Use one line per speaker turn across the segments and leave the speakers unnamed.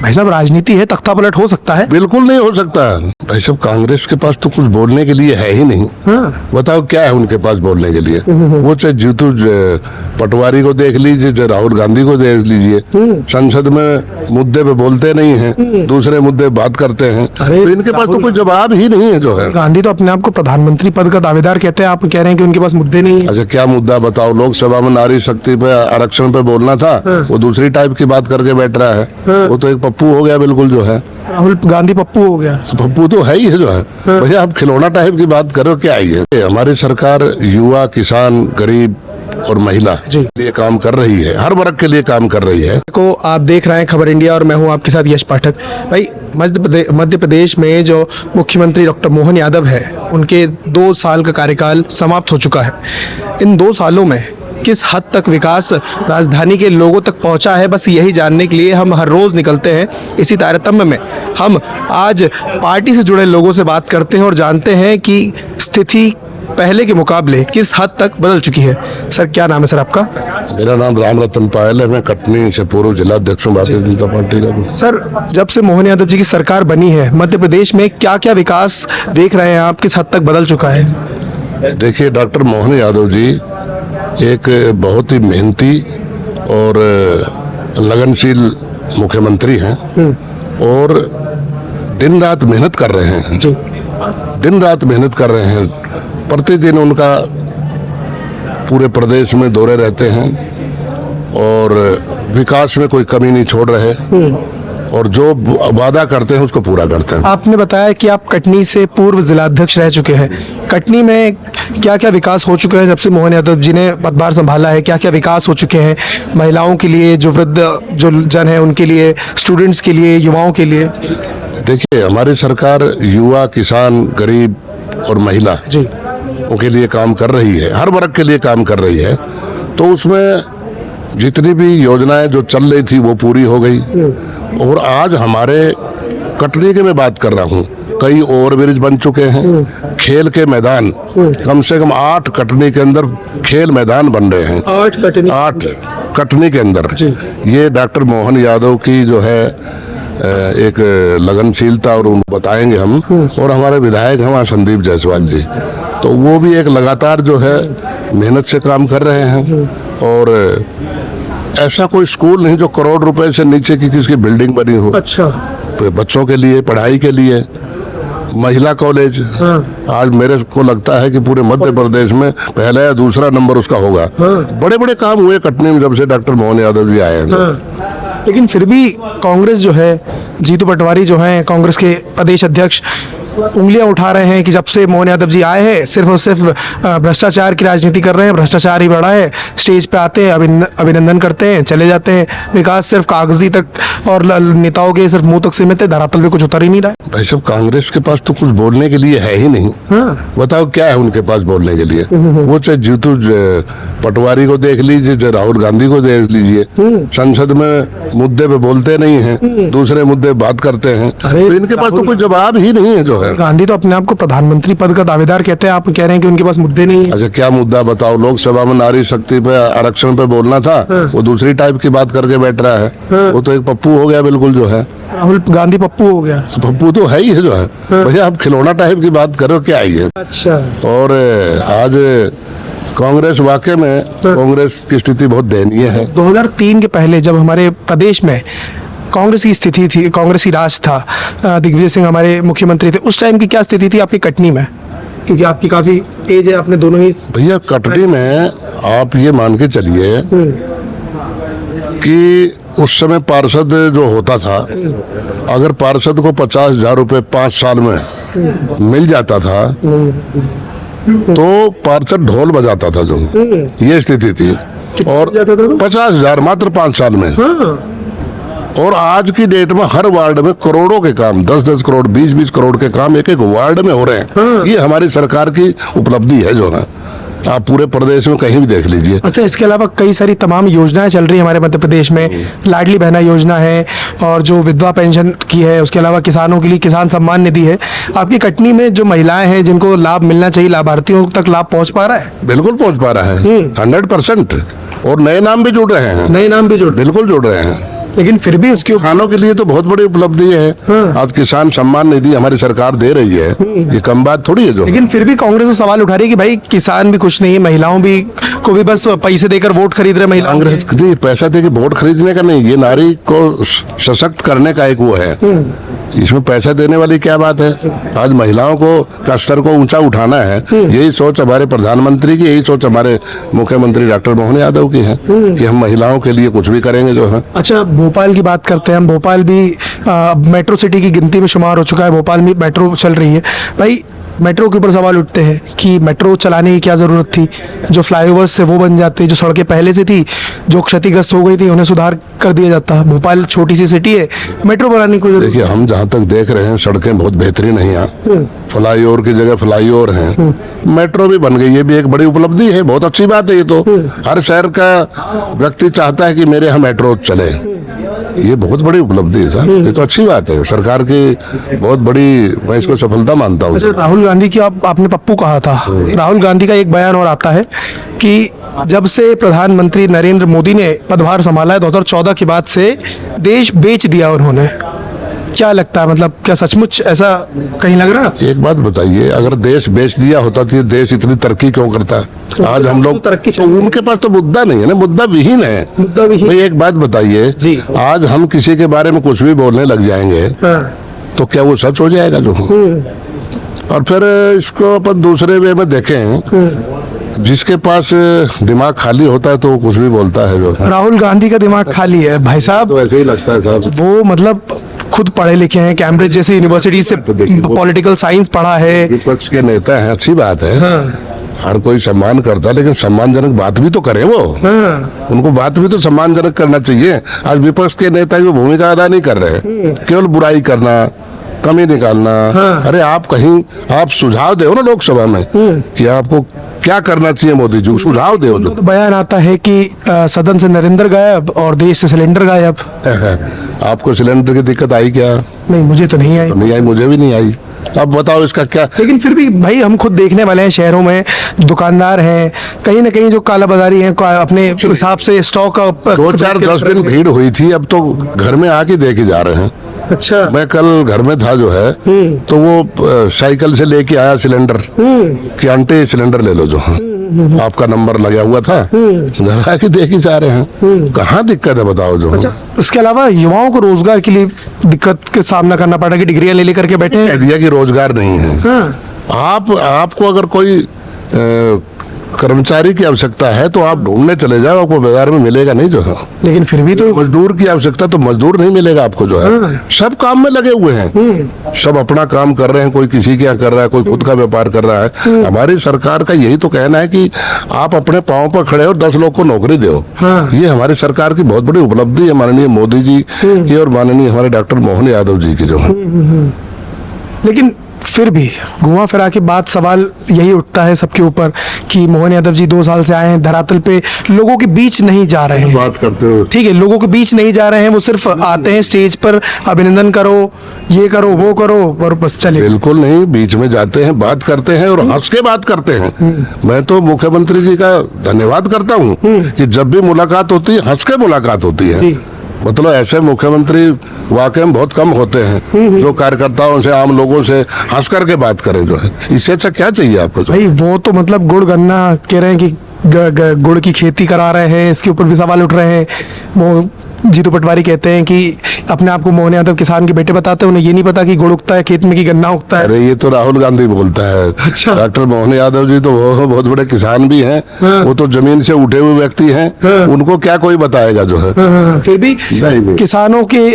भाई साहब, राजनीति है, तख्ता पलट हो सकता है।
बिल्कुल नहीं हो सकता। भाई साहब, कांग्रेस के पास तो कुछ बोलने के लिए है ही नहीं।
हाँ।
बताओ क्या है उनके पास बोलने के लिए? वो चाहे जीतू पटवारी को देख लीजिए, चाहे राहुल गांधी को देख लीजिए, संसद में मुद्दे पे बोलते नहीं हैं, दूसरे मुद्दे बात करते हैं। तो इनके पास तो कोई जवाब ही नहीं है। जो है,
गांधी तो अपने आप को प्रधानमंत्री पद का दावेदार कहते हैं, आप कह रहे हैं कि उनके पास मुद्दे नहीं है।
अच्छा, क्या मुद्दा बताओ? लोकसभा में नारी शक्ति पे, आरक्षण पे बोलना था, वो दूसरी टाइप की बात करके बैठ रहा है। वो तो एक पप्पू हो गया बिल्कुल। जो है,
राहुल गांधी पप्पू हो गया।
पप्पू तो है ही है। जो है भैया, आप खिलौना टाइप की बात करो, क्या आई है? हमारी सरकार युवा, किसान, गरीब और महिला
जी
के लिए काम कर रही है, हर वर्ग के लिए काम कर रही है।
को आप देख रहे हैं खबर इंडिया और मैं हूं आपके साथ यश पाठक। भाई, मध्य प्रदेश में जो मुख्यमंत्री डॉक्टर मोहन यादव है, उनके 2 साल का कार्यकाल समाप्त हो चुका है। इन 2 सालों में किस हद तक विकास राजधानी के लोगों तक पहुंचा है, बस यही जानने के लिए हम हर रोज़ निकलते हैं। इसी तारतम्य में हम आज पार्टी से जुड़े लोगों से बात करते हैं और जानते हैं कि स्थिति पहले के मुकाबले किस हद तक बदल चुकी है। सर, क्या नाम है सर आपका?
मेरा नाम राम रतन पायल है। मैं कटनी से पूर्व जिला अध्यक्ष हूँ भारतीय जनता पार्टी का।
सर, जब से मोहन यादव जी की सरकार बनी है, मध्य प्रदेश में क्या क्या विकास देख रहे हैं आप? किस हद तक बदल चुका है?
देखिए, डॉक्टर मोहन यादव जी एक बहुत ही मेहनती और लगनशील मुख्यमंत्री हैं और दिन रात मेहनत कर रहे हैं। दिन रात मेहनत कर रहे हैं। प्रतिदिन उनका पूरे प्रदेश में दौरे रहते हैं और विकास में कोई कमी नहीं छोड़ रहे और जो वादा करते हैं उसको पूरा करते हैं।
आपने बताया कि आप कटनी से पूर्व जिलाध्यक्ष रह चुके हैं। कटनी में क्या क्या विकास हो चुका है जब से मोहन यादव जी ने पदभार संभाला है? क्या क्या विकास हो चुके हैं महिलाओं के लिए, जो वृद्ध जो जन है उनके लिए, स्टूडेंट्स के लिए, युवाओं के लिए?
देखिए, हमारी सरकार युवा, किसान, गरीब और महिला
जी
उनके लिए काम कर रही है, हर वर्ग के लिए काम कर रही है। तो उसमें जितनी भी योजनाएं जो चल रही थी वो पूरी हो गई। और आज हमारे कटनी की मैं बात कर रहा हूँ, कई ओवरब्रिज बन चुके हैं। खेल के मैदान कम से कम 8 कटनी के अंदर खेल मैदान बन रहे हैं। 8 कटनी के अंदर। ये डॉक्टर मोहन यादव की जो है एक लगनशीलता, और उनको बताएंगे हम। और हमारे विधायक हैं वहाँ संदीप जायसवाल जी, तो वो भी एक लगातार जो है मेहनत से काम कर रहे हैं। और ऐसा कोई स्कूल नहीं जो करोड़ रुपए से नीचे की किसकी बिल्डिंग बनी हो।
अच्छा।
बच्चों के लिए, पढ़ाई के लिए, महिला कॉलेज। आज मेरे को लगता है कि पूरे मध्य प्रदेश में पहला या दूसरा नंबर उसका होगा। बड़े बड़े काम हुए कटनी में जब से डॉक्टर मोहन यादव जी आए हैं।
लेकिन फिर भी कांग्रेस जो है, जीतू पटवारी जो हैं कांग्रेस के प्रदेश अध्यक्ष, उंगलियां उठा रहे हैं कि जब से मोहन यादव जी आए हैं सिर्फ और सिर्फ भ्रष्टाचार की राजनीति कर रहे हैं, भ्रष्टाचार ही बढ़ा है। स्टेज पे आते हैं, अभिनंदन करते हैं, चले जाते हैं। विकास सिर्फ कागजी तक और नेताओं के सिर्फ मुंह तक सीमित है, धरातल पे कुछ उतर ही नहीं रहा है।
भाई साहब, कांग्रेस के पास तो कुछ बोलने के लिए है ही नहीं। बताओ क्या है उनके पास बोलने के लिए? वो चाहे जीतू पटवारी को देख लीजिए, चाहे राहुल गांधी को देख लीजिए, संसद में मुद्दे पे बोलते नहीं हैं, दूसरे मुद्दे बात करते हैं। तो इनके पास तो कोई जवाब ही नहीं है। जो है,
गांधी तो अपने आप को प्रधानमंत्री पद का दावेदार कहते हैं, आप कह रहे हैं कि उनके पास मुद्दे नहीं है।
अच्छा, क्या मुद्दा बताओ? लोकसभा में नारी शक्ति पे, आरक्षण पे बोलना था, वो दूसरी टाइप की बात करके बैठ रहा है। वो तो एक पप्पू हो गया बिल्कुल। जो है,
राहुल गांधी पप्पू हो गया।
पप्पू तो है ही है। जो है भैया, आप खिलौना टाइप की बात करो, क्या आई है?
अच्छा।
और आज कांग्रेस, वाकई में कांग्रेस की स्थिति बहुत दयनीय है।
2003 के पहले जब हमारे प्रदेश में कांग्रेस की स्थिति थी, कांग्रेस की राज था, दिग्विजय सिंह हमारे मुख्यमंत्री थे, उस टाइम की क्या स्थिति थी आपकी कटनी में? क्योंकि आपकी काफी एज है, आपने दोनों ही।
भैया, कटनी में आप ये मान के चलिए कि उस समय पार्षद जो होता था, अगर पार्षद को 50,000 रुपए 5 साल में मिल जाता था तो पार्षद ढोल बजाता था। जो ये स्थिति थी, और 50,000 मात्र 5 साल में। और आज की डेट में हर वार्ड में करोड़ों के काम, 10-10 करोड़, 20-20 करोड़ के काम एक एक वार्ड में हो रहे हैं। ये हमारी सरकार की उपलब्धि है। जो है, आप पूरे प्रदेश में कहीं भी देख लीजिए।
अच्छा, इसके अलावा कई सारी तमाम योजनाएं चल रही है हमारे मध्य प्रदेश में। लाडली बहना योजना है और जो विधवा पेंशन की है, उसके अलावा किसानों के लिए किसान सम्मान निधि है। आपकी कटनी में जो महिलाएं हैं जिनको लाभ मिलना चाहिए, लाभार्थियों तक लाभ पहुंच पा रहा है?
बिल्कुल पहुंच पा रहा है, 100%। और नए नाम भी जुड़ रहे हैं।
नए नाम भी जुड़
बिल्कुल जुड़ रहे हैं।
लेकिन फिर भी उसके
किसानों के लिए तो बहुत बड़ी उपलब्धि है। आज किसान सम्मान निधि हमारी सरकार दे रही है, ये कम बात थोड़ी है जो।
लेकिन फिर भी कांग्रेस तो सवाल उठा रही है कि भाई किसान भी खुश नहीं है, महिलाओं भी को भी बस पैसे देकर वोट खरीद रहे महिलाओं
कांग्रेस के पैसा दे के वोट खरीदने का नहीं, ये नारी को सशक्त करने का एक वो है। इसमें पैसा देने वाली क्या बात है? आज महिलाओं को का स्तर को ऊंचा उठाना है, यही सोच हमारे प्रधानमंत्री की, यही सोच हमारे मुख्यमंत्री डॉक्टर मोहन यादव की है कि हम महिलाओं के लिए कुछ भी करेंगे जो है।
अच्छा, भोपाल की बात करते हैं हम। भोपाल भी अब मेट्रो सिटी की गिनती में शुमार हो चुका है, भोपाल में मेट्रो चल रही है। भाई मेट्रो के ऊपर सवाल उठते हैं कि मेट्रो चलाने की क्या ज़रूरत थी, जो फ्लाईओवर्स थे वो बन जाते, जो सड़कें पहले से थी जो क्षतिग्रस्त हो गई थी उन्हें सुधार कर दिया जाता। भोपाल छोटी सी सिटी है, मेट्रो बनाने की कोई जरूरत।
देखिए, हम जहाँ तक देख रहे हैं सड़कें बहुत बेहतरीन है यहाँ, फ्लाईओवर की जगह फ्लाईओवर हैं, मेट्रो भी बन गई, ये भी एक बड़ी उपलब्धि है, बहुत अच्छी बात है। ये तो हर शहर का व्यक्ति चाहता है कि मेरे यहाँ मेट्रो चले, ये बहुत बड़ी उपलब्धि है सर, ये तो अच्छी बात है, सरकार की बहुत बड़ी, मैं इसको सफलता मानता हूँ।
अच्छा, राहुल गांधी की आपने पप्पू कहा था, राहुल गांधी का एक बयान और आता है कि जब से प्रधानमंत्री नरेंद्र मोदी ने पदभार संभाला है 2014 के बाद से देश बेच दिया उन्होंने। क्या लगता है, मतलब क्या सचमुच ऐसा कहीं लग रहा है?
एक बात बताइए, अगर देश बेच दिया होता तो ये देश इतनी तरक्की क्यों करता? आज हम लोग
तरक्की
तो उनके पास तो मुद्दा नहीं है ना, मुद्दा विहीन है।
मुद्दा विहीन।
भाई एक बात बताइए
जी।
आज हम किसी के बारे में कुछ भी बोलने लग जाएंगे तो क्या वो सच हो जाएगा जो? और फिर इसको अपन दूसरे वे में देखें, जिसके पास दिमाग खाली होता है तो वो कुछ भी बोलता है जो।
राहुल गांधी का दिमाग खाली है भाई साहब,
तो ऐसे ही लगता है साहब।
वो मतलब खुद पढ़े लिखे हैं, कैम्ब्रिज जैसी यूनिवर्सिटी से पॉलिटिकल साइंस पढ़ा है।
विपक्ष के नेता हैं, अच्छी बात है, हर कोई सम्मान करता है, लेकिन सम्मानजनक बात भी तो करे वो। उनको बात भी तो सम्मानजनक करना चाहिए। आज विपक्ष के नेता की भूमिका अदा नहीं कर रहे, केवल बुराई करना, कमी निकालना। अरे आप कहीं आप सुझाव दो ना लोकसभा में कि आपको क्या करना चाहिए, मोदी जी सुझाव दो। जो
तो बयान आता है कि सदन से नरेंद्र गायब और देश से सिलेंडर गायब।
आपको सिलेंडर की दिक्कत आई क्या?
नहीं, मुझे तो नहीं आई।
नहीं आई, मुझे भी नहीं आई। अब बताओ इसका क्या?
लेकिन फिर भी भाई हम खुद देखने वाले हैं, शहरों में दुकानदार हैं, कहीं ना कहीं जो कालाबाजारी हैं अपने हिसाब से स्टॉक
2-4-10 दिन भीड़ हुई थी, अब तो घर में आके देखे जा रहे हैं।
अच्छा,
मैं कल घर में था जो है, तो वो साइकिल से लेके आया सिलेंडर कि आंटी सिलेंडर ले लो जो है, आपका नंबर लगा हुआ था, घर आके देखे जा रहे हैं। कहाँ दिक्कत है बताओ जो।
अच्छा, इसके अलावा युवाओं को रोजगार के लिए दिक्कत का सामना करना पड़ा कि डिग्रियां ले लेकर के बैठे हैं।
दिया कि रोजगार नहीं है। आपको अगर कोई कर्मचारी की आवश्यकता है तो आप ढूंढने चले जाओ, आपको बाजार में मिलेगा नहीं जो है।
लेकिन फिर भी तो
मजदूर की आवश्यकता तो मजदूर नहीं मिलेगा आपको जो है। सब काम में लगे हुए हैं, सब अपना काम कर रहे हैं, कोई किसी के यहाँ कर रहा है, कोई खुद का व्यापार कर रहा है। हमारी सरकार का यही तो कहना है कि आप अपने पांव पर खड़े हो, 10 लोग को नौकरी दो। ये हमारी सरकार की बहुत बड़ी उपलब्धि है, माननीय मोदी जी की और माननीय हमारे डॉक्टर मोहन यादव जी की जो है।
लेकिन फिर भी घुमा फिरा के बात सवाल यही उठता है सबके ऊपर कि मोहन यादव जी 2 साल से आए हैं, धरातल पे लोगों के बीच नहीं जा रहे हैं।
बात करते हो
ठीक है, लोगों के बीच नहीं जा रहे हैं, वो सिर्फ आते हैं स्टेज पर, अभिनंदन करो, ये करो, वो करो और बस चले।
बिल्कुल नहीं, बीच में जाते हैं, बात करते हैं और हंस के बात करते हैं। मैं तो मुख्यमंत्री जी का धन्यवाद करता हूँ कि जब भी मुलाकात होती है हंस के मुलाकात होती है। मतलब ऐसे मुख्यमंत्री वाकई में बहुत कम होते हैं जो कार्यकर्ताओं से, आम लोगों से हंस करके बात करें जो है। इससे अच्छा क्या चाहिए आपको?
भाई वो तो मतलब गुड़ गन्ना कह रहे हैं कि गुड़ की खेती करा रहे हैं, इसके ऊपर भी सवाल उठ रहे हैं। वो जीतू पटवारी कहते हैं कि अपने आप को मोहन यादव किसान के बेटे बताते हैं, उन्हें ये नहीं पता कि गुड़ उगता है खेत में कि गन्ना उगता है।
अरे ये तो राहुल गांधी बोलता है।
अच्छा।
डॉक्टर मोहन यादव जी तो वो बहुत बड़े किसान भी हैं। वो तो जमीन से उठे हुए व्यक्ति हैं। उनको क्या कोई बताएगा जो है।
फिर भी किसानों के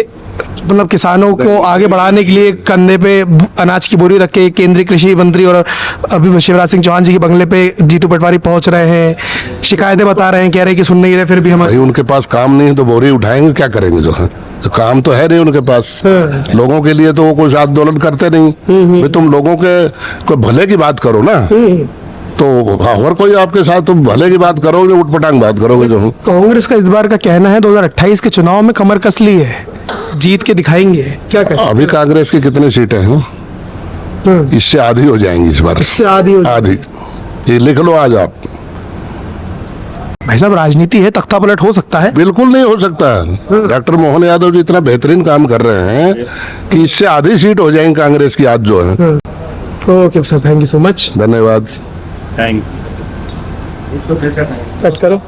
मतलब किसानों को आगे बढ़ाने के लिए कंधे पे अनाज की बोरी रख के केंद्रीय कृषि मंत्री और अभी शिवराज सिंह चौहान जी के बंगले पे जीतू पटवारी पहुंच रहे हैं, शिकायतें बता रहे हैं, कह रहे हैं कि सुन नहीं रहे। फिर भी हमारे
उनके पास काम नहीं है तो बोरी उठाएंगे, क्या करेंगे जो है। तो काम तो है नहीं उनके पास। लोगों के लिए तो वो कुछ आंदोलन करते नहीं। तुम लोगों के भले की बात करो ना, तो और कोई आपके साथ तुम भले की बात करोगे, उठपटांग बात करोगे जो।
कांग्रेस का इस बार का कहना है 2028 के चुनाव में कमर कस ली है, जीत के दिखाएंगे। क्या करें?
अभी कांग्रेस की कितनी सीटें हैं? इससे आधी हो जाएंगी इस बार।
इससे आधी
आधी। ये लिख लो आज आप।
भाई साहब राजनीति है, तख्ता पलट हो सकता है।
बिल्कुल नहीं हो सकता। डॉक्टर मोहन यादव जी इतना बेहतरीन काम कर रहे हैं कि इससे आधी सीट हो जाएंगी कांग्रेस की आज जो है।
Okay sir, thank you so much.
धन्यवाद।
थैंक
कट करो।